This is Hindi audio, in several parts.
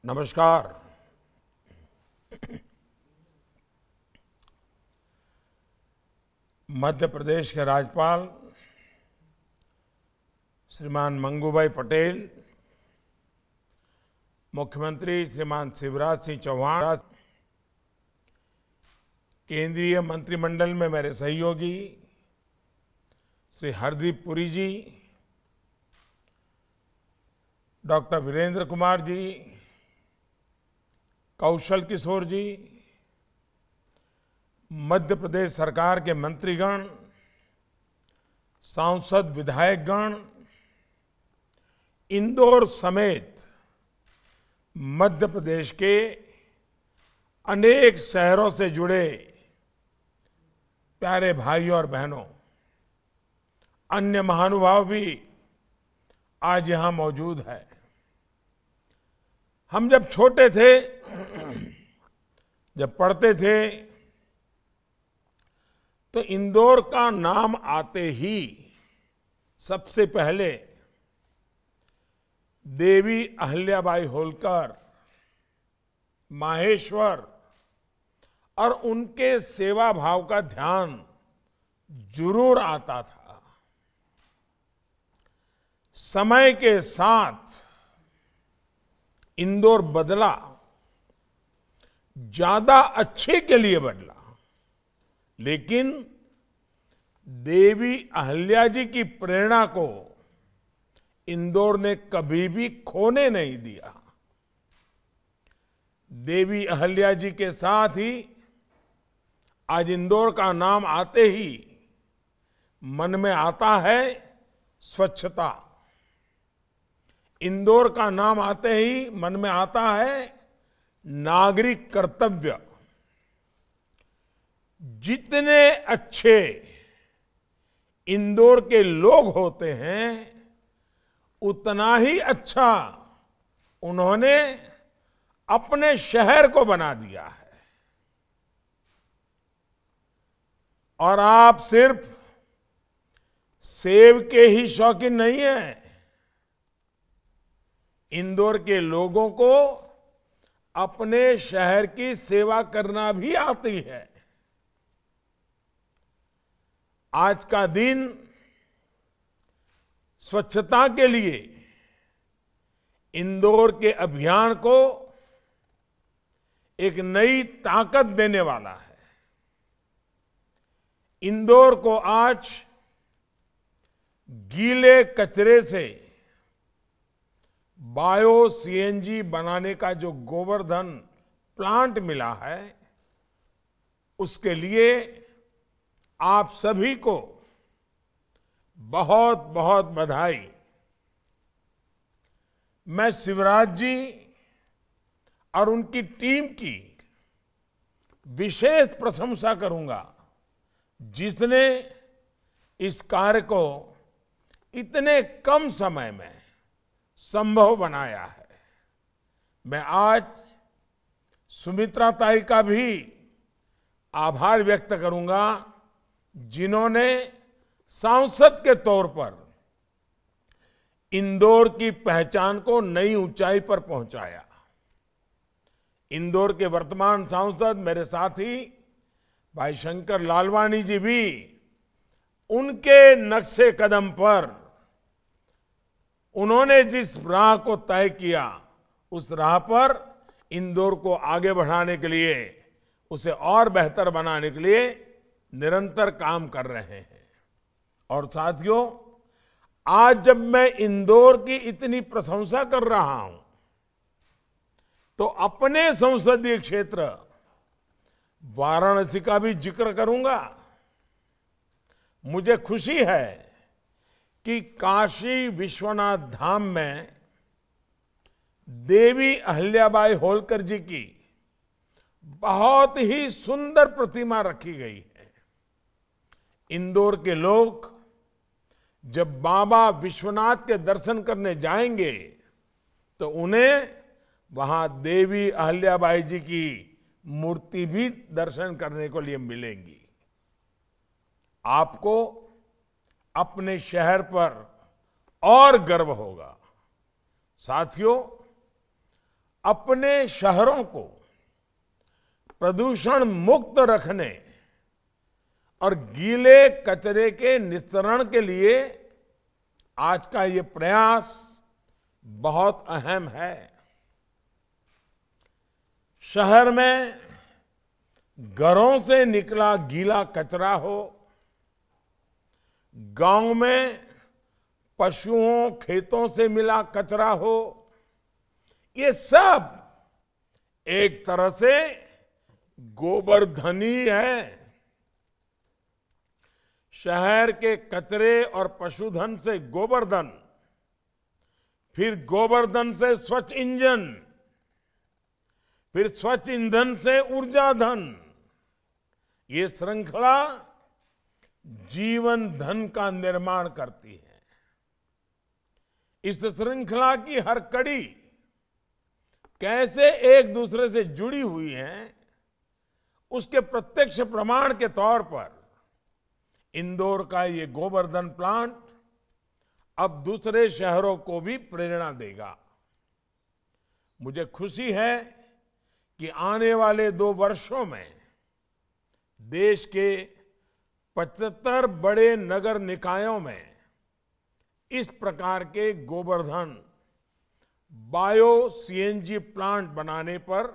नमस्कार। मध्य प्रदेश के राज्यपाल श्रीमान मंगूभाई पटेल, मुख्यमंत्री श्रीमान शिवराज सिंह चौहान, केंद्रीय मंत्रिमंडल में मेरे सहयोगी श्री हरदीप पुरी जी, डॉक्टर वीरेंद्र कुमार जी, कौशल किशोर जी, मध्य प्रदेश सरकार के मंत्रीगण, सांसद विधायकगण, इंदौर समेत मध्य प्रदेश के अनेक शहरों से जुड़े प्यारे भाइयों और बहनों, अन्य महानुभाव भी आज यहां मौजूद है। हम जब छोटे थे, जब पढ़ते थे, तो इंदौर का नाम आते ही सबसे पहले देवी अहिल्याबाई होलकर, माहेश्वर और उनके सेवा भाव का ध्यान जरूर आता था। समय के साथ इंदौर बदला, ज्यादा अच्छे के लिए बदला, लेकिन देवी अहिल्या जी की प्रेरणा को इंदौर ने कभी भी खोने नहीं दिया। देवी अहिल्या जी के साथ ही आज इंदौर का नाम आते ही मन में आता है स्वच्छता। इंदौर का नाम आते ही मन में आता है नागरिक कर्तव्य। जितने अच्छे इंदौर के लोग होते हैं, उतना ही अच्छा उन्होंने अपने शहर को बना दिया है। और आप सिर्फ सेब के ही शौकीन नहीं हैं। इंदौर के लोगों को अपने शहर की सेवा करना भी आती है। आज का दिन स्वच्छता के लिए इंदौर के अभियान को एक नई ताकत देने वाला है। इंदौर को आज गीले कचरे से बायो सीएनजी बनाने का जो गोवर्धन प्लांट मिला है, उसके लिए आप सभी को बहुत बहुत बधाई। मैं शिवराज जी और उनकी टीम की विशेष प्रशंसा करूंगा, जिसने इस कार्य को इतने कम समय में संभव बनाया है। मैं आज सुमित्रा ताई का भी आभार व्यक्त करूंगा, जिन्होंने सांसद के तौर पर इंदौर की पहचान को नई ऊंचाई पर पहुंचाया। इंदौर के वर्तमान सांसद मेरे साथी भाई शंकर लालवानी जी भी उनके नक्शे कदम पर उन्होंने जिस राह को तय किया, उस राह पर इंदौर को आगे बढ़ाने के लिए, उसे और बेहतर बनाने के लिए निरंतर काम कर रहे हैं। और साथियों, आज जब मैं इंदौर की इतनी प्रशंसा कर रहा हूं, तो अपने संसदीय क्षेत्र वाराणसी का भी जिक्र करूंगा। मुझे खुशी है कि काशी विश्वनाथ धाम में देवी अहिल्याबाई होलकर जी की बहुत ही सुंदर प्रतिमा रखी गई है। इंदौर के लोग जब बाबा विश्वनाथ के दर्शन करने जाएंगे, तो उन्हें वहां देवी अहिल्याबाई जी की मूर्ति भी दर्शन करने को लिए मिलेंगी। आपको अपने शहर पर और गर्व होगा। साथियों, अपने शहरों को प्रदूषण मुक्त रखने और गीले कचरे के निस्तारण के लिए आज का ये प्रयास बहुत अहम है। शहर में घरों से निकला गीला कचरा हो, गांव में पशुओं खेतों से मिला कचरा हो, ये सब एक तरह से गोबरधन ही है। शहर के कचरे और पशुधन से गोबरधन, फिर गोबरधन से स्वच्छ ईंधन, फिर स्वच्छ ईंधन से ऊर्जा धन, ये श्रृंखला जीवन धन का निर्माण करती है। इस श्रृंखला की हर कड़ी कैसे एक दूसरे से जुड़ी हुई है, उसके प्रत्यक्ष प्रमाण के तौर पर इंदौर का ये गोबरधन प्लांट अब दूसरे शहरों को भी प्रेरणा देगा। मुझे खुशी है कि आने वाले 2 वर्षों में देश के 75 बड़े नगर निकायों में इस प्रकार के गोबरधन बायो सीएनजी प्लांट बनाने पर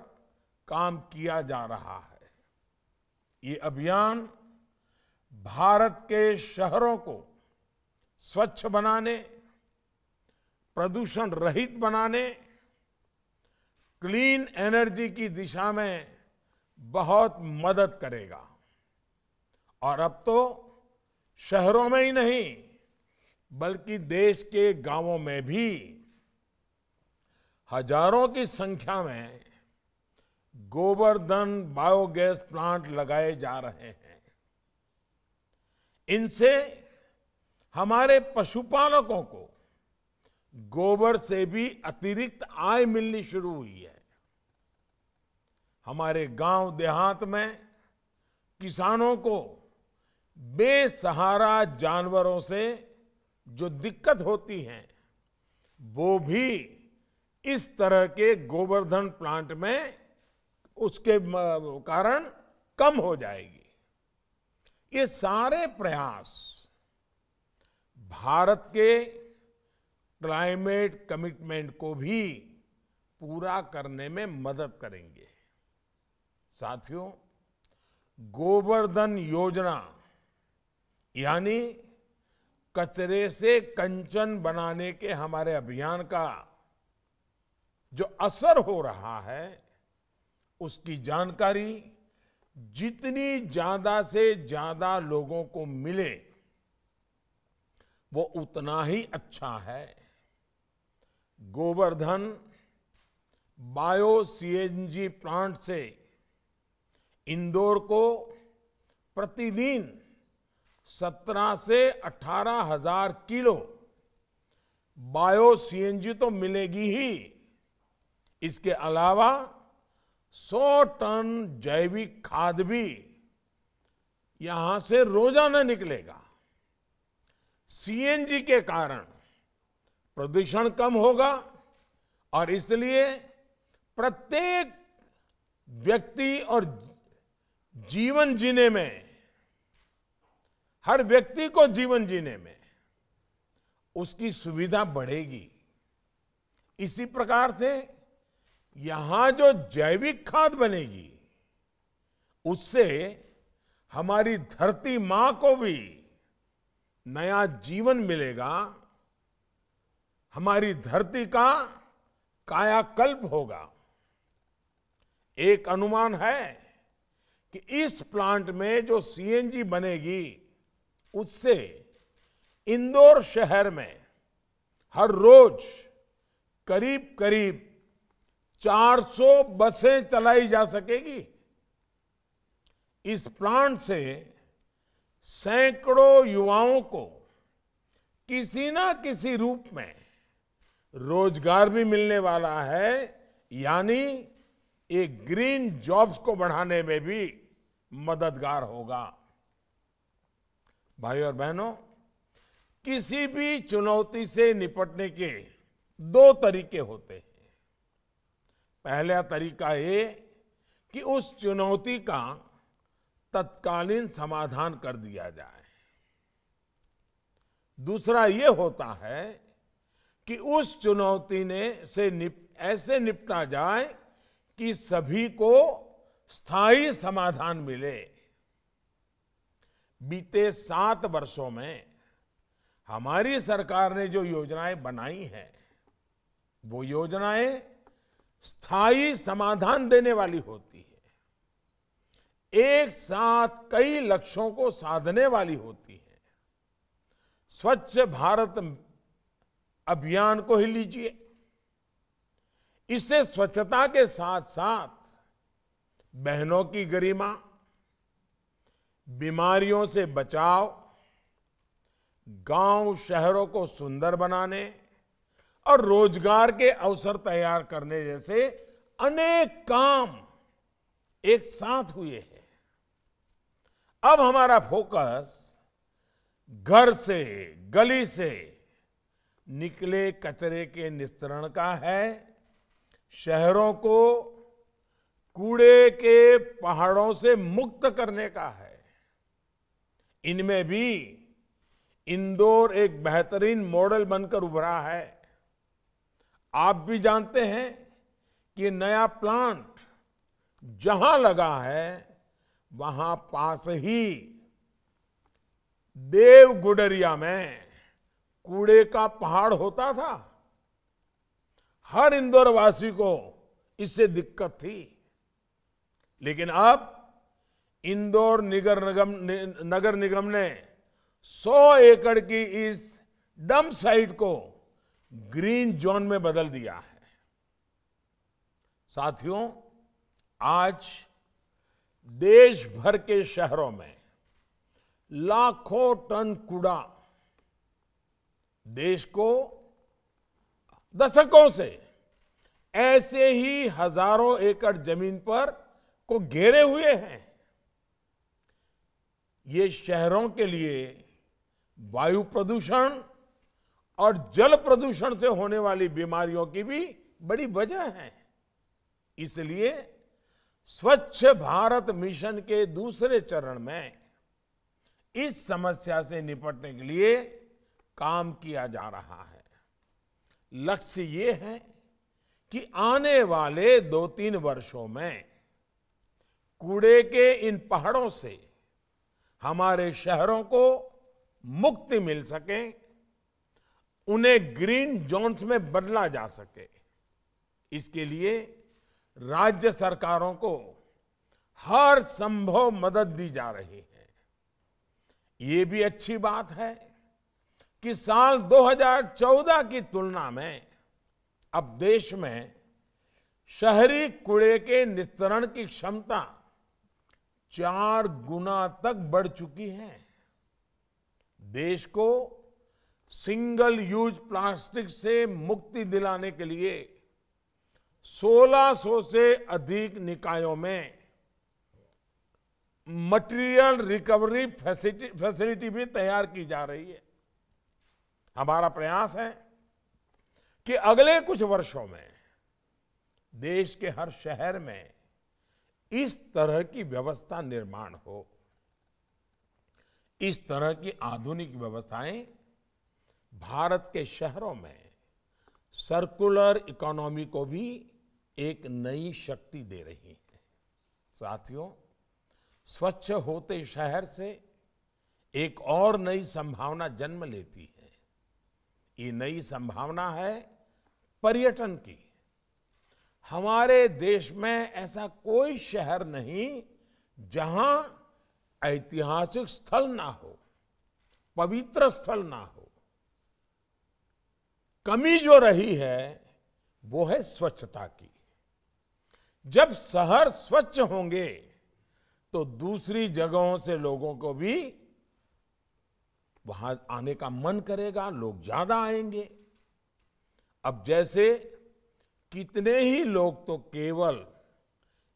काम किया जा रहा है। ये अभियान भारत के शहरों को स्वच्छ बनाने, प्रदूषण रहित बनाने, क्लीन एनर्जी की दिशा में बहुत मदद करेगा। और अब तो शहरों में ही नहीं बल्कि देश के गांवों में भी हजारों की संख्या में गोबरधन बायोगैस प्लांट लगाए जा रहे हैं। इनसे हमारे पशुपालकों को गोबर से भी अतिरिक्त आय मिलनी शुरू हुई है। हमारे गांव देहात में किसानों को बेसहारा जानवरों से जो दिक्कत होती है वो भी इस तरह के गोबरधन प्लांट में उसके कारण कम हो जाएगी। ये सारे प्रयास भारत के क्लाइमेट कमिटमेंट को भी पूरा करने में मदद करेंगे। साथियों, गोबरधन योजना यानी कचरे से कंचन बनाने के हमारे अभियान का जो असर हो रहा है उसकी जानकारी जितनी ज्यादा से ज्यादा लोगों को मिले वो उतना ही अच्छा है। गोबरधन बायो सीएनजी प्लांट से इंदौर को प्रतिदिन 17 से 18 हजार किलो बायो सीएनजी तो मिलेगी ही, इसके अलावा 100 टन जैविक खाद भी यहां से रोजाना निकलेगा। सीएनजी के कारण प्रदूषण कम होगा और इसलिए प्रत्येक व्यक्ति और जीवन जीने में, हर व्यक्ति को जीवन जीने में उसकी सुविधा बढ़ेगी। इसी प्रकार से यहां जो जैविक खाद बनेगी उससे हमारी धरती मां को भी नया जीवन मिलेगा, हमारी धरती का कायाकल्प होगा। एक अनुमान है कि इस प्लांट में जो सीएनजी बनेगी उससे इंदौर शहर में हर रोज करीब करीब 400 बसें चलाई जा सकेगी। इस प्लांट से सैकड़ों युवाओं को किसी ना किसी रूप में रोजगार भी मिलने वाला है, यानी एक ग्रीन जॉब्स को बढ़ाने में भी मददगार होगा। भाइयों और बहनों, किसी भी चुनौती से निपटने के 2 तरीके होते हैं। पहला तरीका ये कि उस चुनौती का तत्कालीन समाधान कर दिया जाए। दूसरा ये होता है कि उस चुनौती से ऐसे निपटा जाए कि सभी को स्थायी समाधान मिले। बीते 7 वर्षों में हमारी सरकार ने जो योजनाएं बनाई हैं, वो योजनाएं स्थायी समाधान देने वाली होती है, एक साथ कई लक्ष्यों को साधने वाली होती है। स्वच्छ भारत अभियान को ही लीजिए, इससे स्वच्छता के साथ साथ बहनों की गरिमा, बीमारियों से बचाव, गांव शहरों को सुंदर बनाने और रोजगार के अवसर तैयार करने जैसे अनेक काम एक साथ हुए हैं। अब हमारा फोकस घर से, गली से निकले कचरे के निस्तारण का है, शहरों को कूड़े के पहाड़ों से मुक्त करने का है। इनमें भी इंदौर एक बेहतरीन मॉडल बनकर उभरा है। आप भी जानते हैं कि नया प्लांट जहां लगा है, वहां पास ही देव गुडरिया में कूड़े का पहाड़ होता था। हर इंदौर वासी को इससे दिक्कत थी, लेकिन अब इंदौर नगर निगम ने 100 एकड़ की इस डंप साइट को ग्रीन जोन में बदल दिया है। साथियों, आज देश भर के शहरों में लाखों टन कूड़ा देश को दशकों से ऐसे ही हजारों एकड़ जमीन पर को घेरे हुए हैं। ये शहरों के लिए वायु प्रदूषण और जल प्रदूषण से होने वाली बीमारियों की भी बड़ी वजह है। इसलिए स्वच्छ भारत मिशन के दूसरे चरण में इस समस्या से निपटने के लिए काम किया जा रहा है। लक्ष्य ये है कि आने वाले 2-3 वर्षों में कूड़े के इन पहाड़ों से हमारे शहरों को मुक्ति मिल सके, उन्हें ग्रीन जोन्स में बदला जा सके। इसके लिए राज्य सरकारों को हर संभव मदद दी जा रही है। ये भी अच्छी बात है कि साल 2014 की तुलना में अब देश में शहरी कूड़े के निस्तारण की क्षमता 4 गुना तक बढ़ चुकी है। देश को सिंगल यूज प्लास्टिक से मुक्ति दिलाने के लिए 1600 से अधिक निकायों में मटेरियल रिकवरी फैसिलिटी भी तैयार की जा रही है। हमारा प्रयास है कि अगले कुछ वर्षों में देश के हर शहर में इस तरह की व्यवस्था निर्माण हो। इस तरह की आधुनिक व्यवस्थाएं भारत के शहरों में सर्कुलर इकोनॉमी को भी एक नई शक्ति दे रही है। साथियों, स्वच्छ होते शहर से एक और नई संभावना जन्म लेती है। ये नई संभावना है पर्यटन की। हमारे देश में ऐसा कोई शहर नहीं जहां ऐतिहासिक स्थल ना हो, पवित्र स्थल ना हो। कमी जो रही है वो है स्वच्छता की। जब शहर स्वच्छ होंगे तो दूसरी जगहों से लोगों को भी वहां आने का मन करेगा, लोग ज्यादा आएंगे। अब जैसे कितने ही लोग तो केवल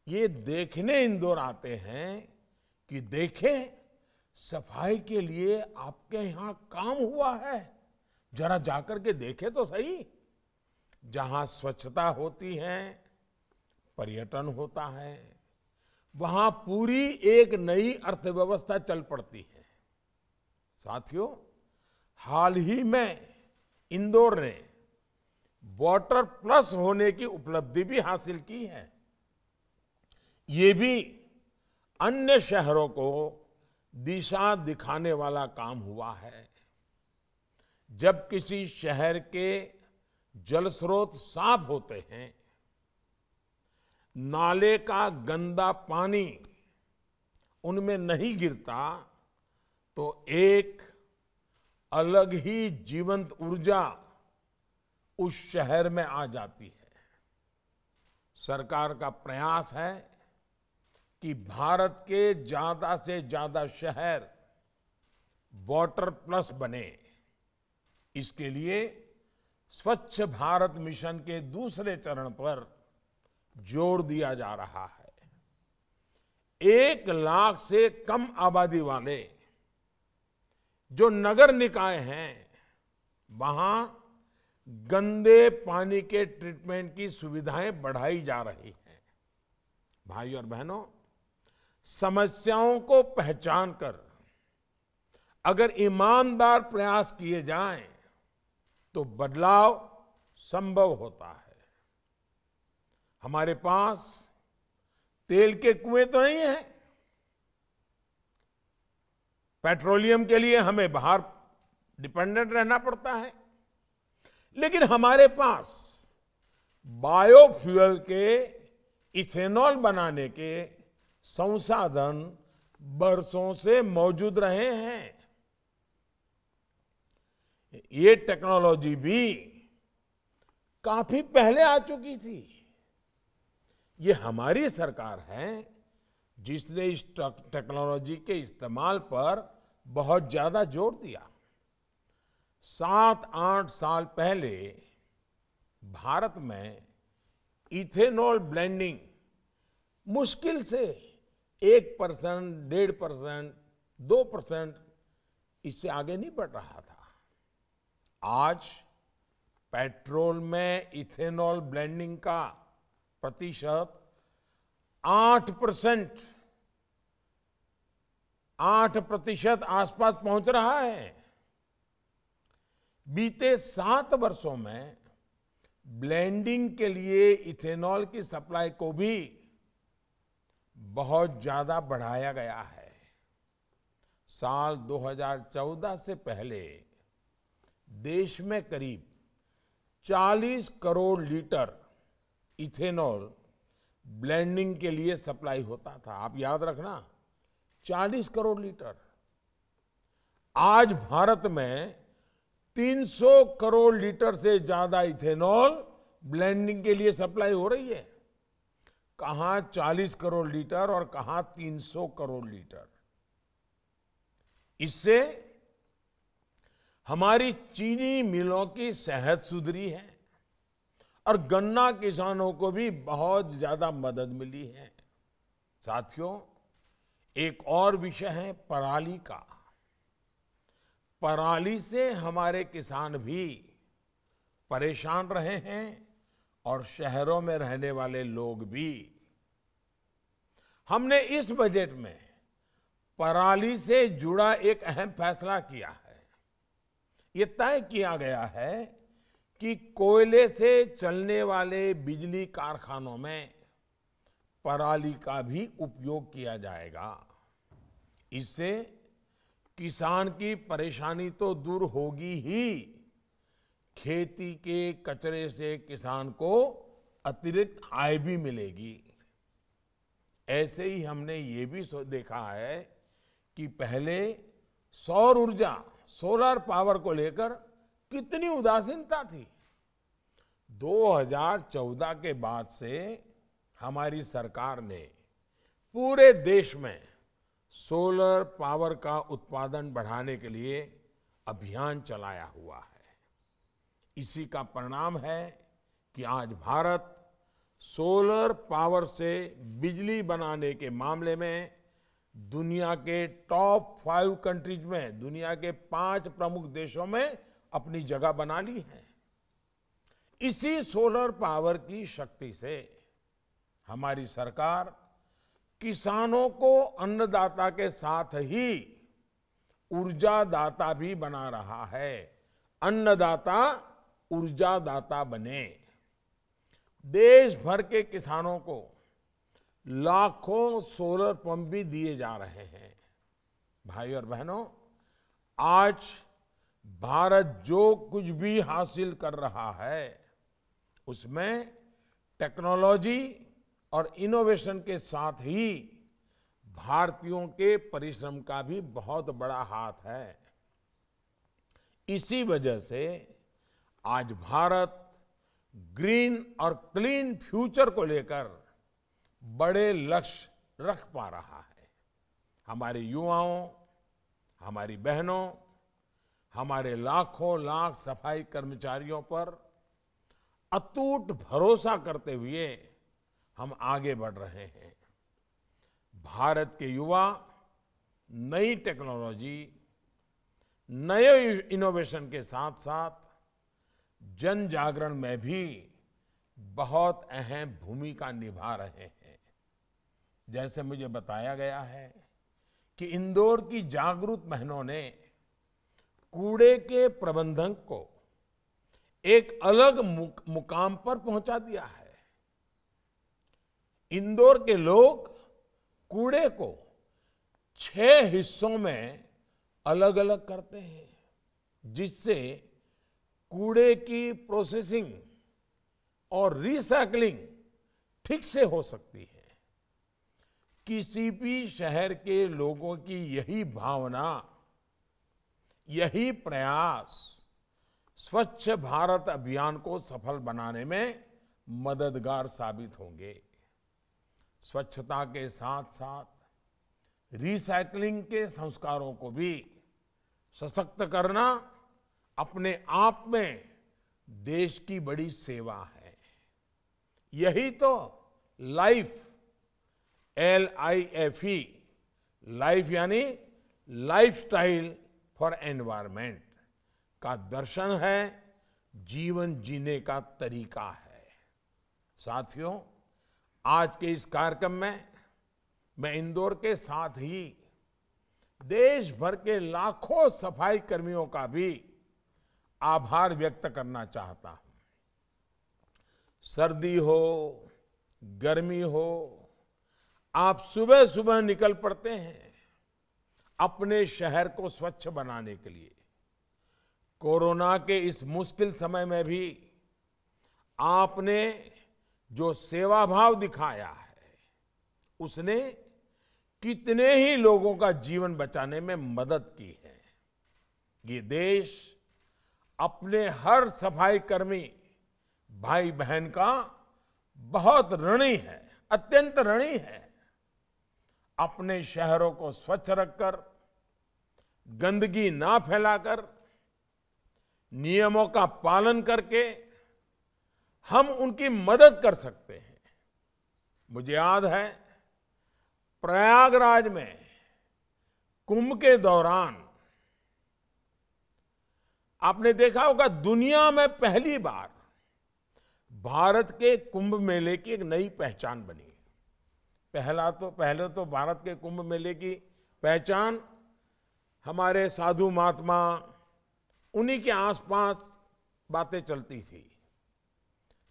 ये देखने इंदौर आते हैं कि देखें सफाई के लिए आपके यहां काम हुआ है, जरा जाकर के देखें तो सही। जहां स्वच्छता होती है पर्यटन होता है, वहां पूरी एक नई अर्थव्यवस्था चल पड़ती है। साथियों, हाल ही में इंदौर ने वाटर प्लस होने की उपलब्धि भी हासिल की है। ये भी अन्य शहरों को दिशा दिखाने वाला काम हुआ है। जब किसी शहर के जल स्रोत साफ होते हैं, नाले का गंदा पानी उनमें नहीं गिरता, तो एक अलग ही जीवंत ऊर्जा उस शहर में आ जाती है। सरकार का प्रयास है कि भारत के ज्यादा से ज्यादा शहर वाटर प्लस बने। इसके लिए स्वच्छ भारत मिशन के दूसरे चरण पर जोर दिया जा रहा है। 1 लाख से कम आबादी वाले जो नगर निकाय हैं, वहां गंदे पानी के ट्रीटमेंट की सुविधाएं बढ़ाई जा रही हैं। भाइयों और बहनों, समस्याओं को पहचान कर अगर ईमानदार प्रयास किए जाएं, तो बदलाव संभव होता है। हमारे पास तेल के कुएं तो नहीं है। पेट्रोलियम के लिए हमें बाहर डिपेंडेंट रहना पड़ता है, लेकिन हमारे पास बायोफ्यूल के इथेनॉल बनाने के संसाधन बरसों से मौजूद रहे हैं। ये टेक्नोलॉजी भी काफी पहले आ चुकी थी। ये हमारी सरकार है जिसने इस टेक्नोलॉजी के इस्तेमाल पर बहुत ज्यादा जोर दिया। 7-8 साल पहले भारत में इथेनॉल ब्लेंडिंग मुश्किल से 1%, 1.5%, 2% इससे आगे नहीं बढ़ रहा था। आज पेट्रोल में इथेनॉल ब्लेंडिंग का प्रतिशत 8% आसपास पहुंच रहा है। बीते 7 वर्षों में ब्लेंडिंग के लिए इथेनॉल की सप्लाई को भी बहुत ज्यादा बढ़ाया गया है। साल 2014 से पहले देश में करीब 40 करोड़ लीटर इथेनॉल ब्लेंडिंग के लिए सप्लाई होता था। आप याद रखना, 40 करोड़ लीटर। आज भारत में 300 करोड़ लीटर से ज्यादा इथेनॉल ब्लेंडिंग के लिए सप्लाई हो रही है। कहां 40 करोड़ लीटर और कहां 300 करोड़ लीटर। इससे हमारी चीनी मिलों की सेहत सुधरी है और गन्ना किसानों को भी बहुत ज्यादा मदद मिली है। साथियों, एक और विषय है पराली का। पराली से हमारे किसान भी परेशान रहे हैं और शहरों में रहने वाले लोग भी। हमने इस बजट में पराली से जुड़ा एक अहम फैसला किया है। ये तय किया गया है कि कोयले से चलने वाले बिजली कारखानों में पराली का भी उपयोग किया जाएगा। इससे किसान की परेशानी तो दूर होगी ही, खेती के कचरे से किसान को अतिरिक्त आय भी मिलेगी। ऐसे ही हमने ये भी देखा है कि पहले सौर ऊर्जा, सोलर पावर को लेकर कितनी उदासीनता थी। 2014 के बाद से हमारी सरकार ने पूरे देश में सोलर पावर का उत्पादन बढ़ाने के लिए अभियान चलाया हुआ है। इसी का परिणाम है कि आज भारत सोलर पावर से बिजली बनाने के मामले में दुनिया के टॉप 5 कंट्रीज में, दुनिया के 5 प्रमुख देशों में अपनी जगह बना ली है। इसी सोलर पावर की शक्ति से हमारी सरकार किसानों को अन्नदाता के साथ ही ऊर्जादाता भी बना रहा है। अन्नदाता ऊर्जादाता बने। देश भर के किसानों को लाखों सोलर पंप भी दिए जा रहे हैं। भाई और बहनों, आज भारत जो कुछ भी हासिल कर रहा है उसमें टेक्नोलॉजी और इनोवेशन के साथ ही भारतीयों के परिश्रम का भी बहुत बड़ा हाथ है। इसी वजह से आज भारत ग्रीन और क्लीन फ्यूचर को लेकर बड़े लक्ष्य रख पा रहा है। हमारे युवाओं, हमारी बहनों, हमारे लाखों लाख सफाई कर्मचारियों पर अटूट भरोसा करते हुए हम आगे बढ़ रहे हैं। भारत के युवा नई टेक्नोलॉजी, नए इनोवेशन के साथ साथ जन जागरण में भी बहुत अहम भूमिका निभा रहे हैं। जैसे मुझे बताया गया है कि इंदौर की जागरूक बहनों ने कूड़े के प्रबंधन को एक अलग मुकाम पर पहुंचा दिया है। इंदौर के लोग कूड़े को 6 हिस्सों में अलग अलग करते हैं, जिससे कूड़े की प्रोसेसिंग और रिसाइकलिंग ठीक से हो सकती है। किसी भी शहर के लोगों की यही भावना, यही प्रयास स्वच्छ भारत अभियान को सफल बनाने में मददगार साबित होंगे। स्वच्छता के साथ साथ रिसाइकलिंग के संस्कारों को भी सशक्त करना अपने आप में देश की बड़ी सेवा है। यही तो लाइफ, LIFE, लाइफ यानी लाइफस्टाइल फॉर एनवायरनमेंट का दर्शन है, जीवन जीने का तरीका है। साथियों, आज के इस कार्यक्रम में मैं इंदौर के साथ ही देश भर के लाखों सफाई कर्मियों का भी आभार व्यक्त करना चाहता हूं। सर्दी हो, गर्मी हो, आप सुबह सुबह निकल पड़ते हैं अपने शहर को स्वच्छ बनाने के लिए। कोरोना के इस मुश्किल समय में भी आपने जो सेवा भाव दिखाया है, उसने कितने ही लोगों का जीवन बचाने में मदद की है। ये देश अपने हर सफाई कर्मी भाई बहन का बहुत ऋणी है, अत्यंत ऋणी है। अपने शहरों को स्वच्छ रखकर, गंदगी ना फैलाकर, नियमों का पालन करके हम उनकी मदद कर सकते हैं। मुझे याद है प्रयागराज में कुंभ के दौरान आपने देखा होगा, दुनिया में पहली बार भारत के कुंभ मेले की एक नई पहचान बनी। पहले तो भारत के कुंभ मेले की पहचान हमारे साधु महात्मा, उन्हीं के आसपास बातें चलती थी।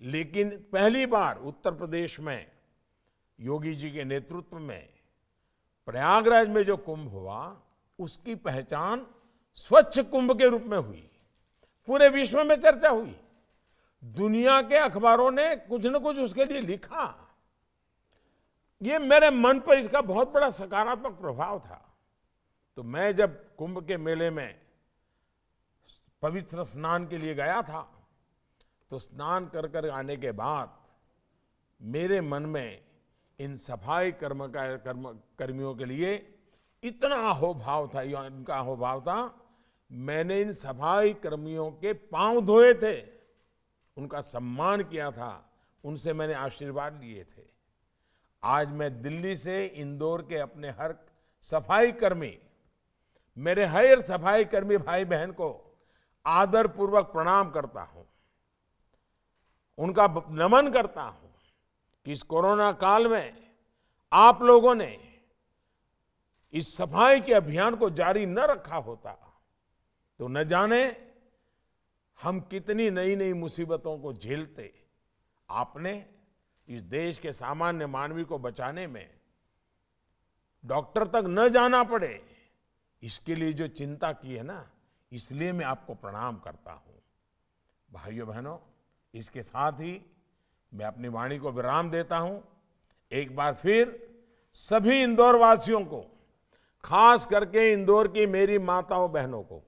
लेकिन पहली बार उत्तर प्रदेश में योगी जी के नेतृत्व में प्रयागराज में जो कुंभ हुआ, उसकी पहचान स्वच्छ कुंभ के रूप में हुई। पूरे विश्व में चर्चा हुई। दुनिया के अखबारों ने कुछ न कुछ उसके लिए लिखा। ये मेरे मन पर इसका बहुत बड़ा सकारात्मक प्रभाव था। तो मैं जब कुंभ के मेले में पवित्र स्नान के लिए गया था, तो स्नान कर आने के बाद मेरे मन में इन सफाई कर्मियों के लिए इतना अहोभाव था, इनका अहोभाव था। मैंने इन सफाई कर्मियों के पांव धोए थे, उनका सम्मान किया था, उनसे मैंने आशीर्वाद लिए थे। आज मैं दिल्ली से इंदौर के अपने हर सफाई कर्मी, मेरे हर सफाई कर्मी भाई बहन को आदर पूर्वक प्रणाम करता हूं, उनका नमन करता हूं। कि इस कोरोना काल में आप लोगों ने इस सफाई के अभियान को जारी न रखा होता तो न जाने हम कितनी नई नई मुसीबतों को झेलते। आपने इस देश के सामान्य मानवी को बचाने में डॉक्टर तक न जाना पड़े, इसके लिए जो चिंता की है ना, इसलिए मैं आपको प्रणाम करता हूं। भाइयों बहनों, इसके साथ ही मैं अपनी वाणी को विराम देता हूं। एक बार फिर सभी इंदौर वासियों को, खास करके इंदौर की मेरी माताओं बहनों को,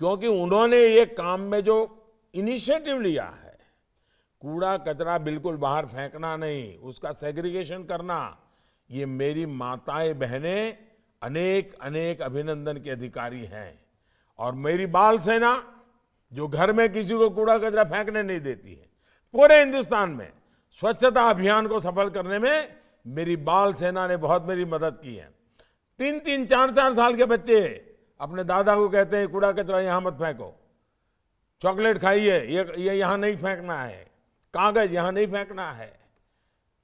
क्योंकि उन्होंने ये काम में जो इनिशिएटिव लिया है, कूड़ा कचरा बिल्कुल बाहर फेंकना नहीं, उसका सेग्रीगेशन करना, ये मेरी माताएं बहनें अनेक अनेक अभिनंदन के अधिकारी हैं। और मेरी बाल सेना जो घर में किसी को कूड़ा कचरा फेंकने नहीं देती है, पूरे हिंदुस्तान में स्वच्छता अभियान को सफल करने में मेरी बाल सेना ने बहुत मेरी मदद की है। 3-3, 4-4 साल के बच्चे अपने दादा को कहते हैं कूड़ा कचरा यहां मत फेंको, चॉकलेट खाइए, ये यहां नहीं फेंकना है, कागज यहां नहीं फेंकना है।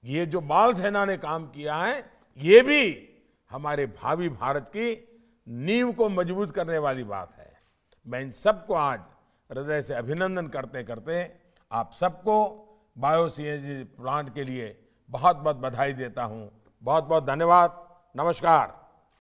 ये जो बाल सेना ने काम किया है, ये भी हमारे भावी भारत की नींव को मजबूत करने वाली बात है। मैं इन सबको आज हृदय से अभिनंदन करते करते आप सबको बायो सीएनजी प्लांट के लिए बहुत बहुत बधाई देता हूं। बहुत बहुत धन्यवाद। नमस्कार।